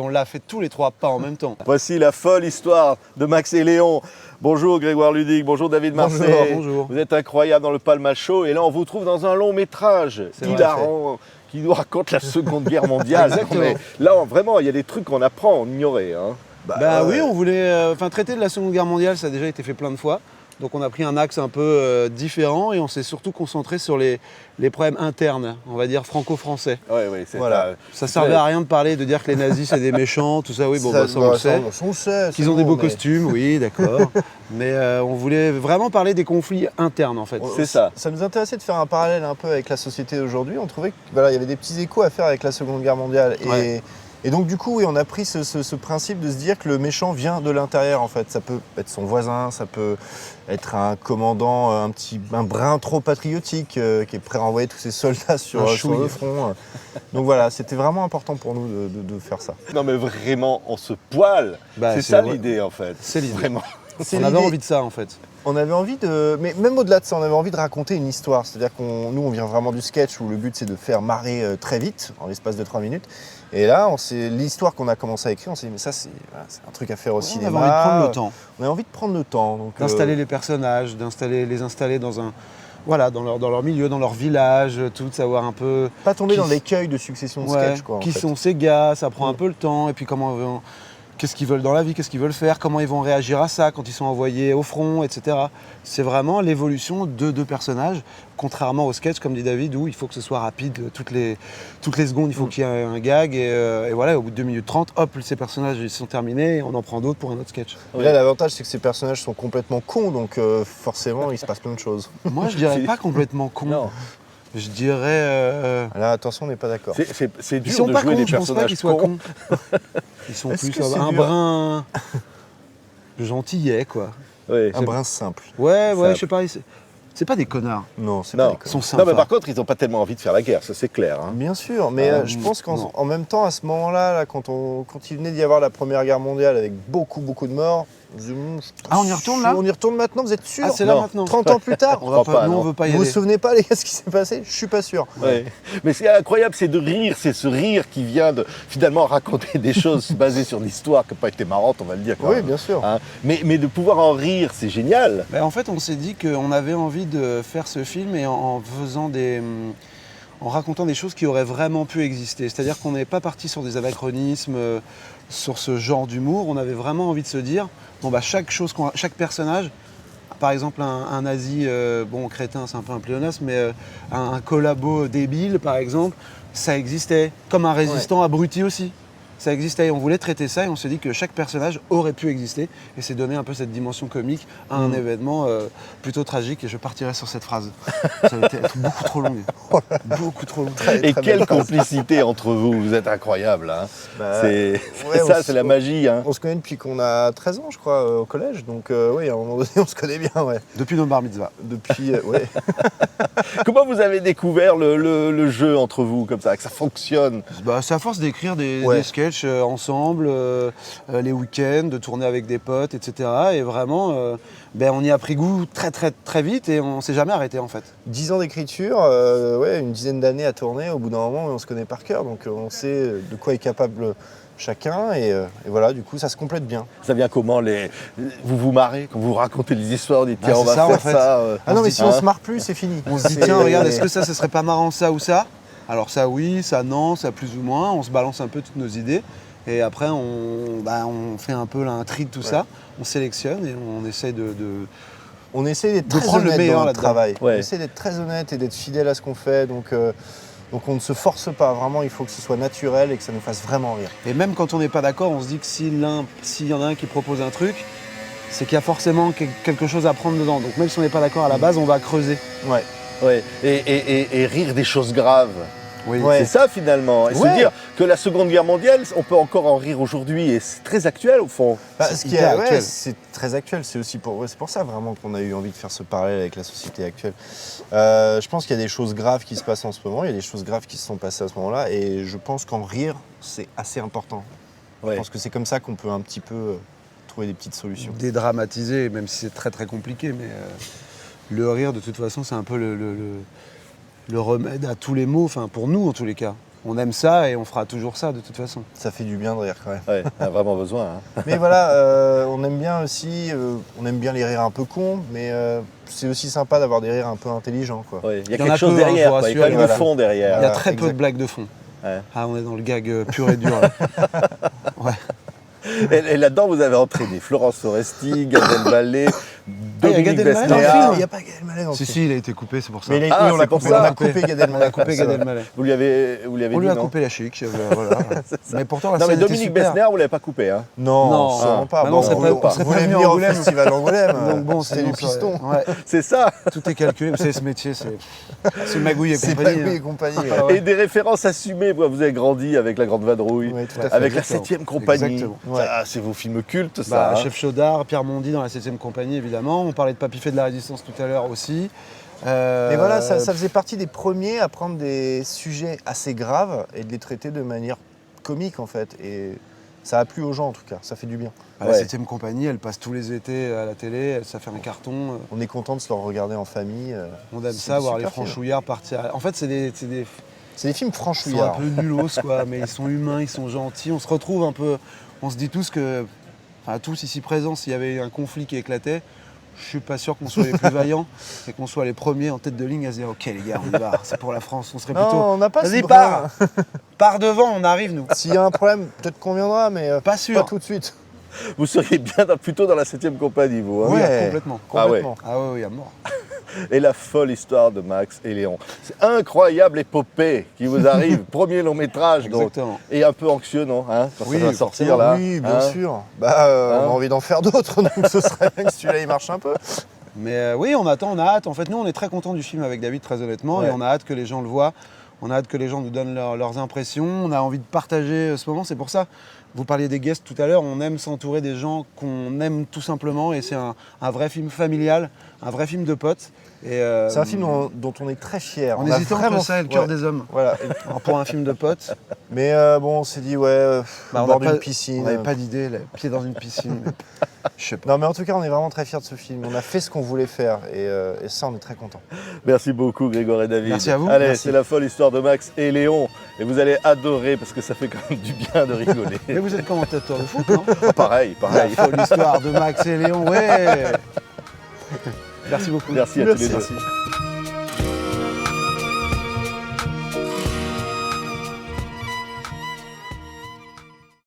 et on l'a fait tous les trois, pas en même temps. Voici la folle histoire de Max et Léon. Bonjour Grégoire Ludig, bonjour David Marseille. Bonjour. Vous êtes incroyable dans le Palma Show et là on vous trouve dans un long métrage hilarant qui nous raconte la Seconde Guerre mondiale. Exactement. Mais là vraiment il y a des trucs qu'on apprend, on ignorait. Hein. Oui, on voulait traiter de la Seconde Guerre mondiale, ça a déjà été fait plein de fois. Donc on a pris un axe un peu différent et on s'est surtout concentré sur les problèmes internes, on va dire franco-français. Oui, c'est voilà. Ça servait à rien de dire que les nazis c'est des méchants, tout ça, oui, bon, ça on le sait. On sait. Qu'ils ont des beaux costumes, oui, d'accord. Mais on voulait vraiment parler des conflits internes en fait. C'est ça. Ça nous intéressait de faire un parallèle un peu avec la société d'aujourd'hui. On trouvait qu'il y avait des petits échos à faire avec la Seconde Guerre mondiale. Et donc du coup, oui, on a pris ce principe de se dire que le méchant vient de l'intérieur en fait. Ça peut être son voisin, ça peut être un commandant un brin trop patriotique qui est prêt à envoyer tous ses soldats sur le front. Donc voilà, c'était vraiment important pour nous de faire ça. Non mais vraiment, on se poile. C'est ça l'idée en fait. C'est l'idée. Vraiment. On avait envie de ça en fait. On avait envie mais même au-delà de ça, on avait envie de raconter une histoire. C'est-à-dire nous, on vient vraiment du sketch où le but c'est de faire marrer très vite, en l'espace de 3 minutes. Et là, l'histoire qu'on a commencé à écrire, on s'est dit mais ça c'est un truc à faire au cinéma. On avait envie de prendre le temps. On avait envie de prendre le temps. D'installer les personnages, les installer dans un... Voilà, dans leur milieu, dans leur village, tout, de savoir un peu... Pas tomber dans l'écueil de succession de sketch, quoi. Qui sont ces gars, ça prend un peu le temps, et puis qu'est-ce qu'ils veulent dans la vie, qu'est-ce qu'ils veulent faire, comment ils vont réagir à ça quand ils sont envoyés au front, etc. C'est vraiment l'évolution de deux personnages, contrairement au sketch, comme dit David, où il faut que ce soit rapide, toutes les secondes, il faut qu'il y ait un gag, et voilà, au bout de 2 minutes 30, hop, ces personnages ils sont terminés, et on en prend d'autres pour un autre sketch. Et là, l'avantage, c'est que ces personnages sont complètement cons, donc forcément, il se passe plein de choses. Moi, je dirais pas complètement con. Non. Je dirais... Là, attention, on n'est pas d'accord. C'est dur ils sont de pas jouer cons, des je pense pas personnages qu'ils soient cons. Ils sont Est-ce plus que c'est un dur brin gentillets, quoi. Oui. Un brin simple. Ouais, Simple. je sais pas. C'est pas des connards. Non, c'est Non. pas des Ils sont conneries. sympas. Non mais par contre ils n'ont pas tellement envie de faire la guerre, ça c'est clair. Hein. Bien sûr, mais je pense qu'en même temps, à ce moment-là, là, quand il venait d'y avoir la Première Guerre mondiale avec beaucoup de morts, on y retourne là ? On y retourne maintenant, vous êtes sûr ? Ah, c'est là Non. maintenant. 30 ans plus tard On va crois pas, nous, non. on veut pas y Vous vous aller. souvenez pas, les gars, ce qui s'est passé ? Je suis pas sûr. Ouais. Mais ce qui est incroyable, c'est de rire, c'est ce rire qui vient de finalement raconter des choses basées sur l'histoire qui n'ont pas été marrantes, on va le dire. Quand Oui, même. bien sûr. Hein. Mais de pouvoir en rire, c'est génial. Ben, en fait, on s'est dit qu'on avait envie de faire ce film et en racontant des choses qui auraient vraiment pu exister. C'est-à-dire qu'on n'est pas parti sur des anachronismes, sur ce genre d'humour. On avait vraiment envie de se dire, chaque personnage, par exemple un nazi, crétin, c'est un peu un pléonasme, mais un collabo débile, par exemple, ça existait. Comme un résistant abruti aussi. Ça existait et on voulait traiter ça et on s'est dit que chaque personnage aurait pu exister et c'est donner un peu cette dimension comique à un événement plutôt tragique et je partirai sur cette phrase. Ça va être beaucoup trop long. Beaucoup trop long. Et quelle complicité entre vous, vous êtes incroyable. Hein. C'est la magie. Hein. On se connaît depuis qu'on a 13 ans, je crois, au collège, donc oui, à un moment donné, on se connaît bien, ouais. Depuis nos bar mitzvahs. Depuis, ouais. Comment vous avez découvert le jeu entre vous, comme ça, que ça fonctionne ? C'est à force d'écrire des sketchs ensemble, les week-ends, de tourner avec des potes, etc. Et vraiment, on y a pris goût très vite et on s'est jamais arrêté en fait. 10 ans d'écriture, une dizaine d'années à tourner, au bout d'un moment, on se connaît par cœur, donc on sait de quoi est capable chacun et voilà, du coup, ça se complète bien. Ça vient comment vous vous marrez quand vous racontez des histoires, dites tiens, on va ça, faire en fait. ça. Ah non, mais si on se marre plus, c'est fini. On se dit tiens, regarde, est-ce que ça serait pas marrant ça ou ça ? Alors ça oui, ça non, ça plus ou moins, on se balance un peu toutes nos idées et après on fait un peu un tri de tout ça, on sélectionne et on essaie On essaie d'être très prendre le honnête meilleur dans notre là-dedans. travail. Ouais. On essaie d'être très honnête et d'être fidèle à ce qu'on fait, donc on ne se force pas, vraiment il faut que ce soit naturel et que ça nous fasse vraiment rire. Et même quand on n'est pas d'accord, on se dit que s'il y en a un qui propose un truc, c'est qu'il y a forcément quelque chose à prendre dedans. Donc même si on n'est pas d'accord à la base, on va creuser. Ouais. Ouais. Et rire des choses graves. Oui. Ouais. C'est ça finalement. Et se dire que la Seconde Guerre mondiale, on peut encore en rire aujourd'hui et c'est très actuel au fond. C'est très actuel, c'est pour ça vraiment qu'on a eu envie de faire ce parallèle avec la société actuelle. Je pense qu'il y a des choses graves qui se passent en ce moment, il y a des choses graves qui se sont passées à ce moment-là et je pense qu'en rire, c'est assez important. Ouais. Je pense que c'est comme ça qu'on peut un petit peu trouver des petites solutions. Dédramatiser, même si c'est très compliqué, mais le rire de toute façon c'est un peu le remède à tous les maux, enfin pour nous en tous les cas. on aime ça et on fera toujours ça de toute façon. Ça fait du bien de rire quand même. Ouais, on a vraiment besoin. Hein. Mais voilà, on aime bien aussi, on aime bien les rires un peu cons, mais c'est aussi sympa d'avoir des rires un peu intelligents, quoi. Ouais, il y a Il y en a quelque chose peu, hein, derrière, je vous quoi. Il y a quand même rassure, du fond derrière. Il y a très peu exact. de blagues de fond. Ouais. Ah, on est dans le gag pur et dur. Là. Ouais. Et là-dedans, vous avez entraîné Florence Foresti, Gad Elmaleh, il y a Gad Dominique Elmaleh Dans le Besnéard. film, il n'y a pas Gad Elmaleh dans le Si, film. si, il a été coupé, c'est pour ça. Mais Ah, oui, on c'est l'a pour coupé, ça. on a coupé Gad On Elmaleh. a coupé Gad Elmaleh. Vous lui avez On dit lui a non coupé la chic. Voilà. Mais pourtant, la Non, mais scène était Dominique super. Besnéard, vous l'avez pas coupé. Hein. Non, Non, sûrement pas. bah non, Bon, c'est on pas- voulait- c'est on pas voulait venu venir au Angoulême. festival d'Angoulême. Donc bon, c'était sinon, du ça aurait- piston. Ouais, C'est ça. tout est calculé. Vous savez, ce métier, c'est magouille et C'est compagnie. Magouille et hein. compagnie. Ah ouais. Et des références assumées. Vous avez grandi avec La Grande Vadrouille, Ouais, tout à fait. avec La Exactement. 7ème Compagnie. Exactement. Ouais. Ça, c'est vos films cultes, ça. Bah, hein. Chef Chaudard, Pierre Mondy dans la 7ème compagnie, évidemment. On parlait de Papy fait de la résistance tout à l'heure aussi. Mais voilà, ça faisait partie des premiers à prendre des sujets assez graves et de les traiter de manière comique en fait. Et ça a plu aux gens en tout cas, ça fait du bien. À la Ouais. 7ème compagnie, elle passe tous les étés à la télé, ça fait un carton. On est content de se le regarder en famille. On aime C'est ça, des voir les super films. franchouillards partir. En fait, c'est des C'est des films ils sont un franchouillards. peu nulos, quoi, mais ils sont humains, ils sont gentils. On se retrouve un peu. On se dit tous que, enfin, tous ici présents, s'il y avait un conflit qui éclatait, je suis pas sûr qu'on soit les plus vaillants et qu'on soit les premiers en tête de ligne à se dire ok les gars, on y va, c'est pour la France. On serait plutôt. Non, on n'a pas Vas-y, ce pars brin. Pars devant, on arrive nous. S'il y a un problème, peut-être qu'on viendra, mais Pas sûr. pas tout de suite. Vous seriez bien plutôt dans la 7ème Compagnie, vous. Hein. Oui, Ouais. complètement. Ah ouais. Complètement. Ah ouais, oui, à mort. Et la folle histoire de Max et Léon. C'est incroyable épopée qui vous arrive. Premier long métrage, donc. Exactement. Et un peu anxieux, non hein, quand Oui, ça va sortir, là. Oui, bien hein. sûr. Bah, on a envie d'en faire d'autres, donc ce serait bien que celui-là il marche un peu. Mais oui, on attend, on a hâte. En fait, nous, on est très contents du film avec David, très honnêtement, Ouais. et on a hâte que les gens le voient. On a hâte que les gens nous donnent leurs impressions. On a envie de partager ce moment. C'est pour ça, vous parliez des guests tout à l'heure, on aime s'entourer des gens qu'on aime tout simplement. Et c'est un vrai film familial, un vrai film de potes. C'est un film dont on est très fiers. On a hésitait entre vraiment- ça et le cœur ouais. des hommes. Voilà. Pour un film de potes, Mais bon, on s'est dit, ouais, bah, au on bord n'a pas- d'une piscine. on n'avait pas d'idée, les pieds dans une piscine. mais je sais pas. Non, mais en tout cas, on est vraiment très fiers de ce film. On a fait ce qu'on voulait faire et ça, on est très contents. Merci beaucoup, Grégoire et David. Merci à vous. Allez, Merci. c'est la folle histoire de Max et Léon. Et vous allez adorer parce que ça fait quand même du bien de rigoler. Mais vous êtes commentateur de foot, non Pareil, La pareil. folle histoire de Max et Léon, ouais. Merci beaucoup. Merci à tous les deux. Merci.